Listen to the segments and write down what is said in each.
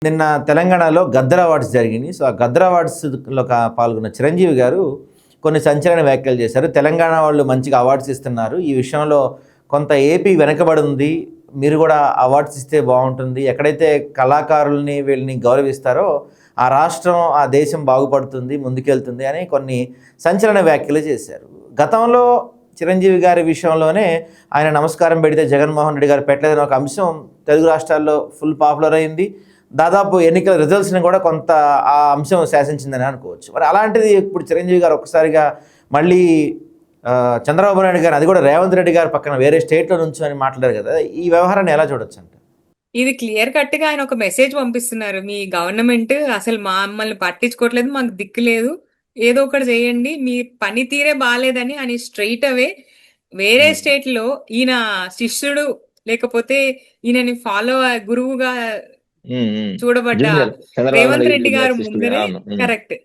నిన్న తెలంగాణలో గద్దర్ అవార్డ్స్ జరిగినాయి. సో ఆ గద్దర్ అవార్డ్స్లో పాల్గొన్న చిరంజీవి గారు కొన్ని సంచలన వ్యాఖ్యలు చేశారు. తెలంగాణ వాళ్ళు మంచిగా అవార్డ్స్ ఇస్తున్నారు, ఈ విషయంలో కొంత ఏపీ వెనకబడి ఉంది, మీరు కూడా అవార్డ్స్ ఇస్తే బాగుంటుంది, ఎక్కడైతే కళాకారుల్ని వీళ్ళని గౌరవిస్తారో ఆ రాష్ట్రం ఆ దేశం బాగుపడుతుంది, ముందుకెళ్తుంది అని కొన్ని సంచలన వ్యాఖ్యలు చేశారు. గతంలో చిరంజీవి గారి విషయంలోనే ఆయన నమస్కారం పెడితే జగన్మోహన్ రెడ్డి గారు పెట్టలేదని ఒక అంశం తెలుగు రాష్ట్రాల్లో ఫుల్ పాపులర్ అయింది. దాదాపు ఎన్నికల రిజల్ట్స్ని కూడా కొంత ఆ అంశం శాసించిందని అనుకోవచ్చు. మరి అలాంటిది ఇప్పుడు చిరంజీవి గారు ఒక్కసారిగా మళ్ళీ చంద్రబాబు నాయుడు గారు, అది కూడా రేవంత్ రెడ్డి గారు పక్కన వేరే స్టేట్లో నుంచి అని మాట్లాడారు కదా, ఈ వ్యవహారాన్ని ఎలా చూడొచ్చు అంటే? ఇది క్లియర్ కట్ గా ఆయన ఒక మెసేజ్ పంపిస్తున్నారు. మీ గవర్నమెంట్ అసలు మమ్మల్ని పట్టించుకోవట్లేదు, మాకు దిక్కు లేదు, ఏదో ఒకటి చేయండి, మీ పనితీరే బాగాలేదని అని స్ట్రైట్ అవే వేరే స్టేట్ లో ఈయన శిష్యుడు లేకపోతే ఈయనని ఫాలో గురువుగా చూడబడ్డ రేవంత్ రెడ్డి గారు ముందరే కరెక్ట్.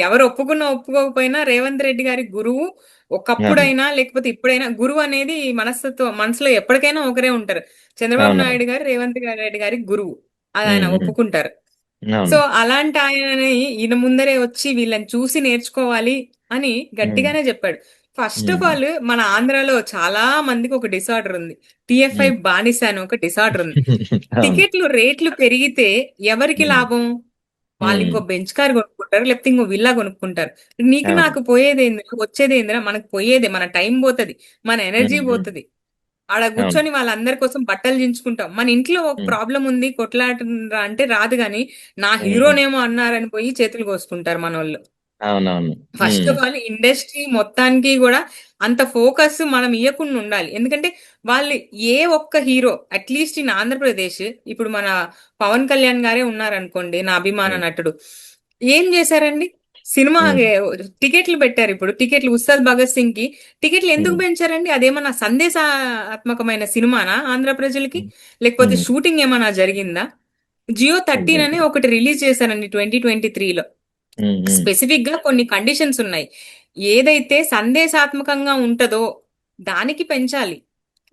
ఎవరు ఒప్పుకోకపోయినా రేవంత్ రెడ్డి గారి గురువు ఒకప్పుడైనా లేకపోతే ఇప్పుడైనా గురువు అనేది మనసులో ఎప్పటికైనా ఒకరే ఉంటారు. చంద్రబాబు నాయుడు గారు రేవంత్ రెడ్డి గారి గురువు, అది ఆయన ఒప్పుకుంటారు. సో అలాంటి ఆయనని ఈయన ముందరే వచ్చి వీళ్ళని చూసి నేర్చుకోవాలి అని గట్టిగానే చెప్పాడు. ఫస్ట్ ఆఫ్ ఆల్ మన ఆంధ్రాలో చాలా మందికి ఒక డిసార్డర్ ఉంది, టిఎఫ్ఐ బానిస అని ఒక డిసార్డర్ ఉంది. టికెట్లు రేట్లు పెరిగితే ఎవరికి లాభం? వాళ్ళు ఇంకో బెంచ్ కార్ కొనుక్కుంటారు, లేకపోతే ఇంకో విల్లా కొనుక్కుంటారు. నీకు నాకు పోయేది ఏందిరా, వచ్చేది ఏందిరా? మనకు పోయేదే మన టైం పోతుంది, మన ఎనర్జీ పోతుంది. ఆడ కూర్చొని వాళ్ళందరి కోసం బట్టలు దించుకుంటాం. మన ఇంట్లో ఒక ప్రాబ్లం ఉంది, కొట్లాటరా అంటే రాదు గాని నా హీరోనేమో అన్నారని పోయి చేతులు కోసుకుంటారు మన వాళ్ళు. అవునవును. ఫస్ట్ ఆఫ్ ఆల్ ఇండస్ట్రీ మొత్తానికి కూడా అంత ఫోకస్ మనం ఇవ్వకుండా ఉండాలి. ఎందుకంటే వాళ్ళు ఏ ఒక్క హీరో అట్లీస్ట్ ఇన్ ఆంధ్రప్రదేశ్ ఇప్పుడు మన పవన్ కళ్యాణ్ గారే ఉన్నారనుకోండి, నా అభిమాన నటుడు, ఏం చేశారండి? సినిమా టికెట్లు పెట్టారు. ఇప్పుడు టికెట్లు ఉస్తాద్ భగత్ సింగ్ కి టికెట్లు ఎందుకు పెంచారండి? అదేమన్నా సందేశాత్మకమైన సినిమానా ఆంధ్ర ప్రజలకి? లేకపోతే షూటింగ్ ఏమన్నా జరిగిందా? జియో 13 అని ఒకటి రిలీజ్ చేశారండి 2023లో. స్పెసిఫిక్ గా కొన్ని కండిషన్స్ ఉన్నాయి. ఏదైతే సందేశాత్మకంగా ఉంటదో దానికి పెంచాలి.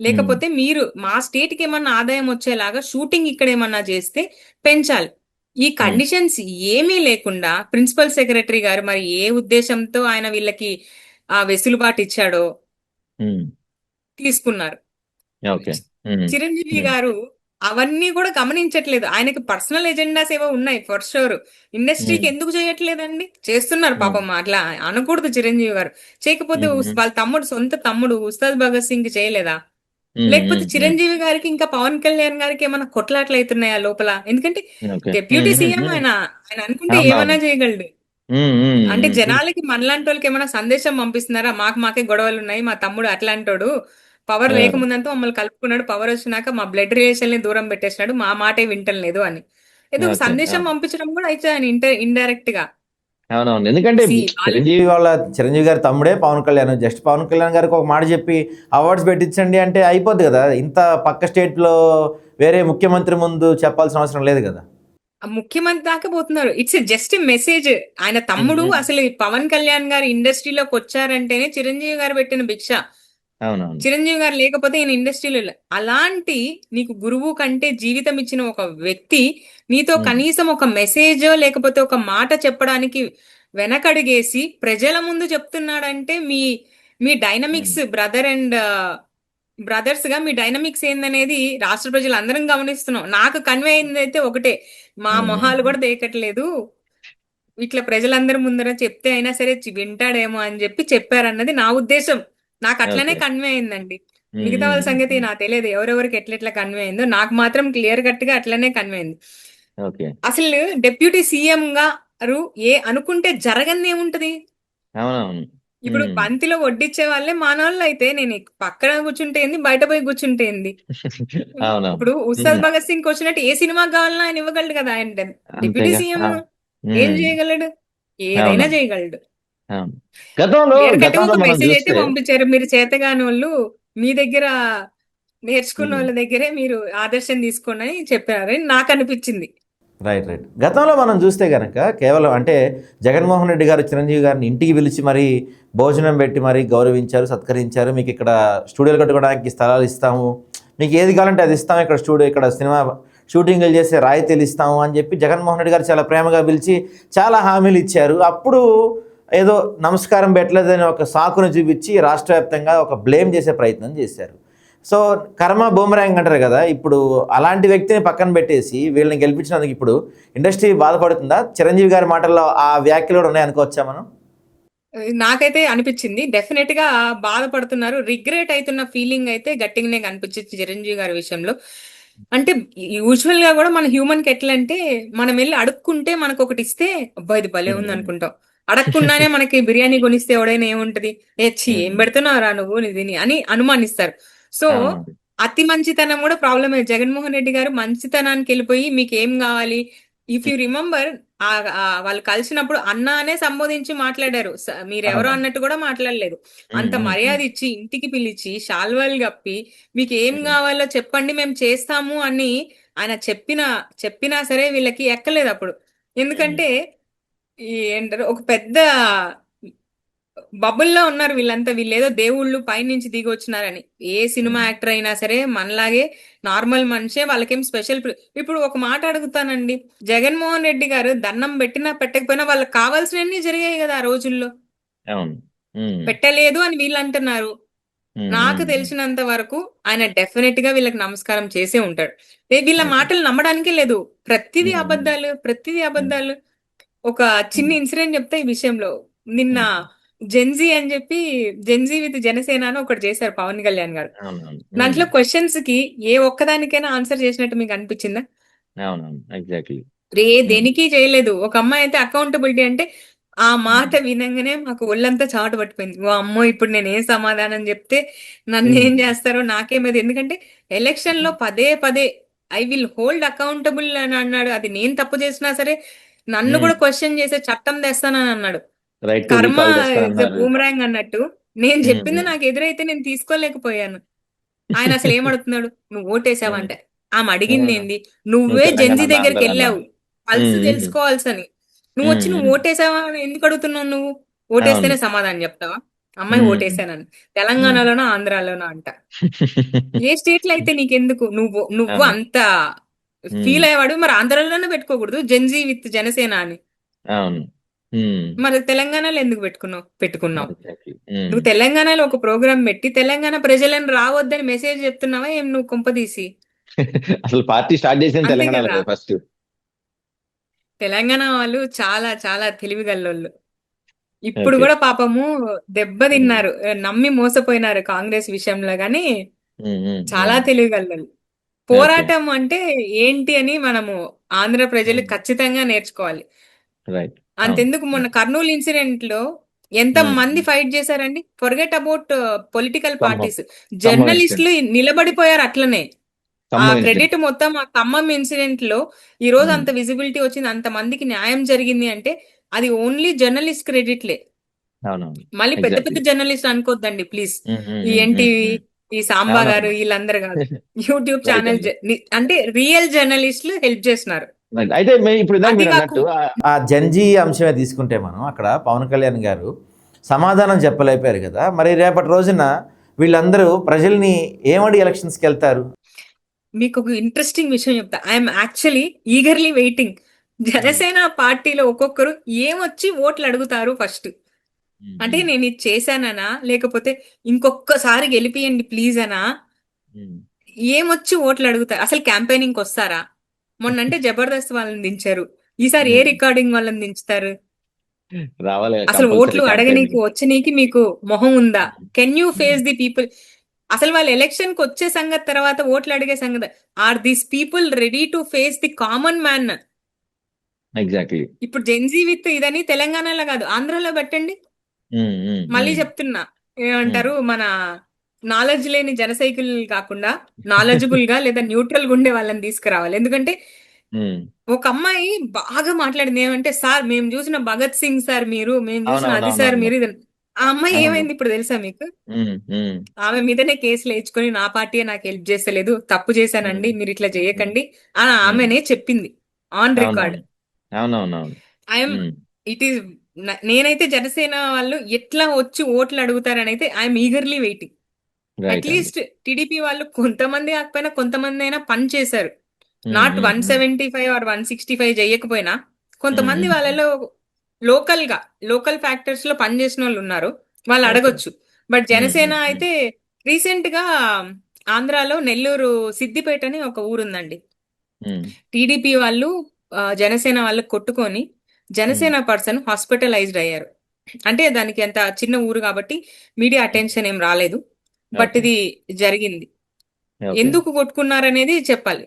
లేకపోతే మీరు మా స్టేట్ కి ఏమన్నా ఆదాయం వచ్చేలాగా షూటింగ్ ఇక్కడ ఏమన్నా చేస్తే పెంచాలి. ఈ కండిషన్స్ ఏమీ లేకుండా ప్రిన్సిపల్ సెక్రటరీ గారు మరి ఏ ఉద్దేశంతో ఆయన వీళ్ళకి ఆ వెసులుబాటు ఇచ్చాడో తీసుకున్నారు. చిరంజీవి గారు అవన్నీ కూడా గమనించట్లేదు. ఆయనకి పర్సనల్ ఎజెండాస్ ఏవో ఉన్నాయి ఫర్ షూర్. ఇండస్ట్రీకి ఎందుకు చేయట్లేదండి? చేస్తున్నారు పాపం. అట్లా అనకూడదు చిరంజీవి గారు. చేయకపోతే వాళ్ళ సొంత తమ్ముడు ఉస్తాద్ భగత్ సింగ్ చేయలేదా? లేకపోతే చిరంజీవి గారికి ఇంకా పవన్ కళ్యాణ్ గారికి ఏమైనా కొట్లాట్లు అవుతున్నాయా లోపల? ఎందుకంటే డెప్యూటీ సీఎం ఆయన అనుకుంటే ఏమైనా చేయగలడు. అంటే జనాలకి మనలాంటి వాళ్ళకి ఏమైనా సందేశం పంపిస్తున్నారా? మాకే గొడవలు ఉన్నాయి, మా తమ్ముడు అట్లాంటోడు, పవర్ లేకముందంతా మమ్మల్ని కలుపుకున్నాడు, పవర్ వచ్చినాక మా బ్లడ్ రిలేషన్ ని దూరం పెట్టేసినాడు, మా మాటే వింటం లేదు అని ఏదో సందేశం పంపించడం కూడా అయితే ఆయన ఇండైరెక్ట్ గా. అవునవును. ఎందుకంటే చిరంజీవి గారి తమ్ముడే పవన్ కళ్యాణ్, జస్ట్ పవన్ కళ్యాణ్ గారికి ఒక మాట చెప్పి అవార్డ్స్ పెట్టించండి అంటే అయిపోద్ది కదా. ఇంత పక్క స్టేట్ లో వేరే ముఖ్యమంత్రి ముందు చెప్పాల్సిన అవసరం లేదు కదా. ముఖ్యమంత్రి దాకా పోతున్నారు. It's just message. ఆయన తమ్ముడు అసలు పవన్ కళ్యాణ్ గారు ఇండస్ట్రీలోకి వచ్చారంటేనే చిరంజీవి గారు పెట్టిన భిక్ష. చిరంజీవి గారు లేకపోతే ఈయన ఇండస్ట్రీలో. అలాంటి నీకు గురువు కంటే జీవితం ఇచ్చిన ఒక వ్యక్తి నీతో కనీసం ఒక మెసేజ్ లేకపోతే ఒక మాట చెప్పడానికి వెనకడుగేసి ప్రజల ముందు చెప్తున్నాడంటే మీ డైనమిక్స్ బ్రదర్స్ గా మీ డైనమిక్స్ ఏందనేది రాష్ట్ర ప్రజలు అందరం గమనిస్తున్నాం. నాకు కన్వే అయింది అయితే ఒకటే, మా మొహాలు కూడా దేకట్లేదు, ఇట్లా ప్రజలందరి ముందర చెప్తే అయినా సరే వింటాడేమో అని చెప్పి చెప్పారన్నది నా ఉద్దేశం. నాకు అట్లనే కన్వే అయిందండి. మిగతా వాళ్ళ సంగతి నాకు తెలియదు, ఎవరెవరికి ఎట్లెట్లా కన్వే అయిందో. నాకు మాత్రం క్లియర్ కట్ గా అట్లనే కన్వే అయింది. అసలు డిప్యూటీ సీఎం గారు అనుకుంటే జరగని ఏముంటది? ఇప్పుడు బంతిలో వడ్డిచ్చే వాళ్ళే మానవాళ్ళు అయితే నేను పక్కన కూర్చుంటే ఏంది, బయట పోయి కూర్చుంటే ఏంది? ఇప్పుడు ఉస్తాద్ భగత్ సింగ్ వచ్చినట్టు ఏ సినిమాకి కావాలన్నా ఆయన ఇవ్వగలడు కదా. ఆయన డిప్యూటీ సీఎం ఏం చేయగలడు? ఏదైనా చేయగలడు. మెసేజ్ అయితే పంపించారు, మీరు చేతగాని వాళ్ళు మీ దగ్గర నేర్చుకున్న వాళ్ళ దగ్గరే మీరు ఆదర్శం తీసుకోండి అని చెప్పారని నాకు అనిపించింది. రైట్. గతంలో మనం చూస్తే కనుక కేవలం అంటే జగన్మోహన్ రెడ్డి గారు చిరంజీవి గారిని ఇంటికి పిలిచి మరీ భోజనం పెట్టి మరీ గౌరవించారు, సత్కరించారు. మీకు ఇక్కడ స్టూడియోలు కట్టుకోవడానికి స్థలాలు ఇస్తాము, మీకు ఏది కావాలంటే అది ఇస్తాము, ఇక్కడ సినిమా షూటింగ్లు చేస్తే రాయితీలు ఇస్తాము అని చెప్పి జగన్మోహన్ రెడ్డి గారు చాలా ప్రేమగా పిలిచి చాలా హామీలు ఇచ్చారు. అప్పుడు ఏదో నమస్కారం పెట్టలేదని ఒక సాకును చూపించి రాష్ట్ర వ్యాప్తంగా ఒక బ్లేమ్ చేసే ప్రయత్నం చేశారు. సో కర్మ బూమరాంగ్ అంటారు కదా, ఇప్పుడు అలాంటి వ్యక్తిని పక్కన పెట్టేసి వీళ్ళని గెలిపించినందుకు ఇప్పుడు ఇండస్ట్రీ బాధపడుతుందా? చిరంజీవి గారి మాటల్లో ఆ వ్యాఖ్యలు కూడా ఉన్నాయనుకోవచ్చా మనం? నాకైతే అనిపించింది డెఫినెట్ గా బాధపడుతున్నారు. రిగ్రెట్ అవుతున్న ఫీలింగ్ అయితే గట్టిగానే కనిపించింది చిరంజీవి గారి విషయంలో. అంటే యూజువల్ గా కూడా మన హ్యూమన్ కి ఎట్లా అంటే, మనం వెళ్ళి అడుక్కుంటే మనకు ఒకటి ఇస్తే అబ్బా ఇది భలే ఉంది ఉమ్. అనుకుంటాం. అడగకుండానే మనకి బిర్యానీ కొనిస్తే ఎవడైనా ఏముంటది, ఏం ఉమ్. పెడుతున్నావురా నువ్వు దీని అని అనుమానిస్తారు. సో అవునండి. అతి మంచితనం కూడా ప్రాబ్లమే. జగన్మోహన్ రెడ్డి గారు మంచితనానికి వెళ్ళిపోయి మీకు ఏం కావాలి, ఇఫ్ యూ రిమెంబర్ వాళ్ళు కలిసినప్పుడు అన్న అనే సంబోధించి మాట్లాడారు. మీరెవరో అవునండి. అన్నట్టు కూడా మాట్లాడలేదు. ఉమ్. అంత ఉమ్. ఉమ్. మర్యాద ఇచ్చి ఇంటికి పిలిచి శాల్వాలు కప్పి మీకు ఏం ఉమ్. కావాలో చెప్పండి మేము చేస్తాము అని ఆయన చెప్పినా సరే వీళ్ళకి ఎక్కలేదు అప్పుడు. ఉమ్. ఎందుకంటే ఏంటారు, ఒక పెద్ద బబుల్లో ఉన్నారు వీళ్ళంతా. వీళ్ళేదో దేవుళ్ళు పైనుంచి దిగి వచ్చినారని. ఏ సినిమా ఉమ్. యాక్టర్ అయినా సరే మనలాగే నార్మల్ మనిషే, వాళ్ళకేం స్పెషల్. ఇప్పుడు ఒక మాట అడుగుతానండి, జగన్మోహన్ రెడ్డి గారు దండం పెట్టినా పెట్టకపోయినా వాళ్ళకి కావాల్సినవన్నీ జరిగాయి కదా ఆ రోజుల్లో. అవును. ఉమ్. పెట్టలేదు అని వీళ్ళు అంటున్నారు. ఉమ్. నాకు ఉమ్. ఉమ్. తెలిసినంత వరకు ఆయన డెఫినెట్ గా వీళ్ళకి నమస్కారం చేసే ఉంటాడు. వీళ్ళ ఓకే. మాటలు నమ్మడానికే లేదు. ప్రతిదీ ఉమ్. ఉమ్. అబద్ధాలు, ప్రతిదీ ఉమ్. అబద్ధాలు. ఒక చిన్న ఉమ్. ఇన్సిడెంట్ చెప్తా ఈ విషయంలో. నిన్న ఉమ్. జెన్జీ అని చెప్పి, జెన్జీ విత్ జనసేన అని ఒకటి చేశారు పవన్ కళ్యాణ్ గారు. అవునవును. ఉమ్. దాంట్లో క్వశ్చన్స్ కి ఏ ఒక్కదానికైనా ఆన్సర్ చేసినట్టు మీకు అనిపించిందా? అవునవును. ఎగ్జాక్ట్లీ. ఉమ్. దేనికి చేయలేదు. ఒక అమ్మాయి అయితే అకౌంటబిలిటీ అంటే, ఆ మాట ఉమ్. వినంగానే మాకు ఒళ్ళంతా చాటు పట్టిపోయింది. ఓ అమ్మో ఇప్పుడు నేను ఏం సమాధానం చెప్తే నన్ను ఉమ్. ఏం చేస్తారో నాకేమది. ఎందుకంటే ఎలక్షన్ లో ఉమ్. పదే పదే ఐ విల్ హోల్డ్ అకౌంటబుల్ అని అన్నాడు. అది నేను తప్పు చేసినా సరే నన్ను ఉమ్. కూడా క్వశ్చన్ చేసే చట్టం తెస్తానని అన్నాడు. రైట్ టు కర్మ రీకాల్ ఇస్ ఎ తెస్తానన్నారు. బూమరాంగ్ అన్నట్టు నేను ఉమ్. చెప్పింది ఉమ్. నాకు ఎదురైతే నేను తీసుకోలేకపోయాను. ఆయన అసలు ఏమడుగుతున్నాడు, నువ్వు ఉమ్. ఓటేసావంటే ఆమె అడిగింది ఉమ్. ఏంది, నువ్వు నువ్వే జెన్జీ తెలంగాణ దగ్గరికి ఆంధ్ర వెళ్ళావు అన్నాను. పల్స్ ఉమ్. ఉమ్. తెలుసుకోవాల్సని. నువ్వు ఉమ్. వచ్చి నువ్వు ఉమ్. ఓటేసావా అని ఎందుకు అడుగుతున్నావు నువ్వు? అవును. ఓటేస్తేనే సమాధానం చెప్తావా? అమ్మాయి ఉమ్. ఓటేసానని. ఉమ్. తెలంగాణలోనో ఆంధ్రాలోనో అంట. ఏ స్టేట్ లో అయితే నీకెందుకు? నువ్వు అవును. అంత ఉమ్. ఫీల్ అయ్యేవాడు మరి ఆంధ్రాలోనే పెట్టుకోకూడదు జెన్జీ విత్ జనసేన అని. అవును. ఉమ్. మరి తెలంగాణలో ఎందుకు పెట్టుకున్నావు? ఎగ్జాక్ట్లీ. ఉమ్. నువ్వు తెలంగాణలో ఒక ప్రోగ్రామ్ పెట్టి తెలంగాణ ప్రజలను రావద్దని మెసేజ్ చెప్తున్నావా ఏం నువ్వు కొంపదీసి? అసలు పార్టీ స్టార్ట్ చేసింది అంతే తెలంగాణలో కదా. కదా ఫస్ట్. తెలంగాణ వాళ్ళు చాలా చాలా తెలివిగల్లోళ్ళు. ఇప్పుడు ఓకే. కూడా పాపము ఉమ్. దెబ్బతిన్నారు, నమ్మి మోసపోయినారు కాంగ్రెస్ విషయంలో గాని. ఉమ్. ఉమ్. చాలా ఉమ్. తెలివిగల్లోళ్ళు. ఓకే. పోరాటం అంటే ఏంటి అని మనము ఆంధ్ర ప్రజలు ఉమ్. ఖచ్చితంగా నేర్చుకోవాలి. రైట్. అవును. అంతెందుకు మొన్న కర్నూలు ఇన్సిడెంట్ లో ఎంత ఉమ్. మంది ఫైట్ చేశారండి. Forget about political Khammam. Parties, Khammam incident. జర్నలిస్టులు నిలబడిపోయారు అట్లనే. ఆ ఖమ్మం ఇన్సిడెంట్. క్రెడిట్ మొత్తం ఆ ఖమ్మం ఇన్సిడెంట్ లో ఈ రోజు ఉమ్. అంత విజిబిలిటీ వచ్చింది, అంత మందికి న్యాయం జరిగింది అంటే అది ఓన్లీ జర్నలిస్ట్ క్రెడిట్లే. అవునవును. మళ్ళీ పెద్ద పెద్ద ఎగ్జాక్ట్లీ. జర్నలిస్ట్ అనుకోద్దండి ప్లీజ్. ఉమ్. ఉమ్. ఈ ఉమ్. ఉమ్. ఎన్టీవీ, ఉమ్. ఈ సాంబా గారు అవునవును. వీళ్ళందరూ కాదు. యూట్యూబ్ రైట్ ఛానల్ అండి. అంటే రియల్ జర్నలిస్టులు హెల్ప్ చేస్తున్నారు. రైట్. అయితే ఇప్పుడు ఇందాక అది మీరు కాకు అన్నట్టు ఆ జంజీ అంశమే తీసుకుంటే మనం అక్కడ పవన్ కళ్యాణ్ గారు సమాధానం చెప్పలేకపోయారు కదా, మరి రేపటి రోజున వీళ్ళందరూ ప్రజల్ని ఏమడి ఎలక్షన్స్కి వెళ్తారు? మీకు ఒక ఇంట్రెస్టింగ్ విషయం చెప్తా. I'm actually eagerly waiting. ఉమ్. జనసేన పార్టీలో ఒక్కొక్కరు ఏమొచ్చి ఓట్లు అడుగుతారు ఫస్ట్. ఉమ్. అంటే ఉమ్. నేను ఇది చేశాననా, లేకపోతే ఇంకొక్కసారి గెలిపియండి ప్లీజ్ అనా, ఉమ్. ఏమొచ్చి ఓట్లు అడుగుతారు? అసలు క్యాంపెయినింగ్ వస్తారా? మొన్నంటే జబర్దస్త్ వాళ్ళని దించారు, ఈసారి ఏ ఉమ్. రికార్డింగ్ వాళ్ళని దించుతారు? రావాలి అసలు కంపల్సరీ ఓట్లు అడగనీకి క్యాంపెయినింగ్. వచ్చనీకి మీకు మొహం ఉందా? Can you um. Face the people? అసలు వాళ్ళు ఎలక్షన్ కి వచ్చే సంగతి తర్వాత ఓట్లు అడిగే సంగతి. Are these people ready to face the common man? Exactly. ఇప్పుడు జెన్జీ విత్ ఇదని తెలంగాణలో కాదు ఆంధ్రాలో పెట్టండి. ఉమ్. ఉమ్. మళ్ళీ ఉమ్. చెప్తున్నా, ఉమ్. ఏమంటారు, మన నాలెడ్జ్ లేని జన సైకిల్ కాకుండా నాలెడ్జబుల్ గా లేదా న్యూట్రల్ గా ఉండే వాళ్ళని తీసుకురావాలి. ఎందుకంటే ఉమ్. ఒక అమ్మాయి బాగా మాట్లాడింది ఏమంటే, సార్ మేము చూసిన భగత్ సింగ్ సార్ మీరు, మేము చూసిన అది సార్ అవునవునవునవును. మీరు ఇది. ఆ అమ్మాయి అవును. ఏమైంది ఇప్పుడు తెలుసా మీకు? ఉమ్. ఉమ్. ఆమె మీదనే కేసులు వేయించుకొని నా పార్టీ నాకు హెల్ప్ చేస్తలేదు, తప్పు చేశానండి, ఉమ్. మీరు ఇట్లా ఉమ్. చేయకండి అని ఉమ్. ఆమెనే చెప్పింది ఆన్ రికార్డ్. అవునవును. అవునవునవును. I'm um. ఇట్ ఈస్ నేనైతే జనసేన వాళ్ళు ఎట్లా వచ్చి ఓట్లు అడుగుతారని అయితే ఐఎమ్ ఈగర్లీ వెయిటింగ్. రైట్ అండి. అట్లీస్ట్ టీడీపీ వాళ్ళు కొంతమంది కాకపోయినా కొంతమంది అయినా పని చేశారు. నాట్ 175 ఆర్ 165 చేయకపోయినా కొంతమంది వాళ్ళలో లోకల్ ఫ్యాక్టర్స్ లో పనిచేసిన వాళ్ళు ఉన్నారు, వాళ్ళు అడగొచ్చు. బట్ జనసేన అయితే రీసెంట్ గా ఆంధ్రాలో నెల్లూరు సిద్దిపేట అని ఒక ఊరుందండి. టీడీపీ వాళ్ళు జనసేన వాళ్ళకి కొట్టుకొని జనసేన పర్సన్ హాస్పిటలైజ్డ్ అయ్యారు. అంటే దానికి అంత చిన్న ఊరు కాబట్టి మీడియా అటెన్షన్ ఏం రాలేదు, బట్ Okay. ఇది జరిగింది. Okay. ఎందుకు కొట్టుకున్నారనేది చెప్పాలి.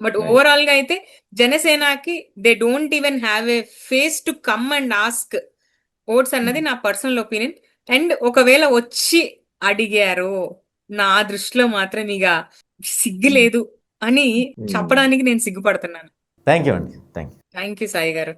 But Right. ఓవరాల్ గా అయితే జనసేనకి they don't even have a face to come and ask votes అన్నది నా పర్సనల్ ఒపీనియన్. అండ్ ఒకవేళ వచ్చి అడిగారు, నా దృష్టిలో మాత్రం ఇక సిగ్గు లేదు అని చెప్పడానికి నేను సిగ్గుపడుతున్నాను. థ్యాంక్ యూ అండి. Thank you. Thank you Sai గారు.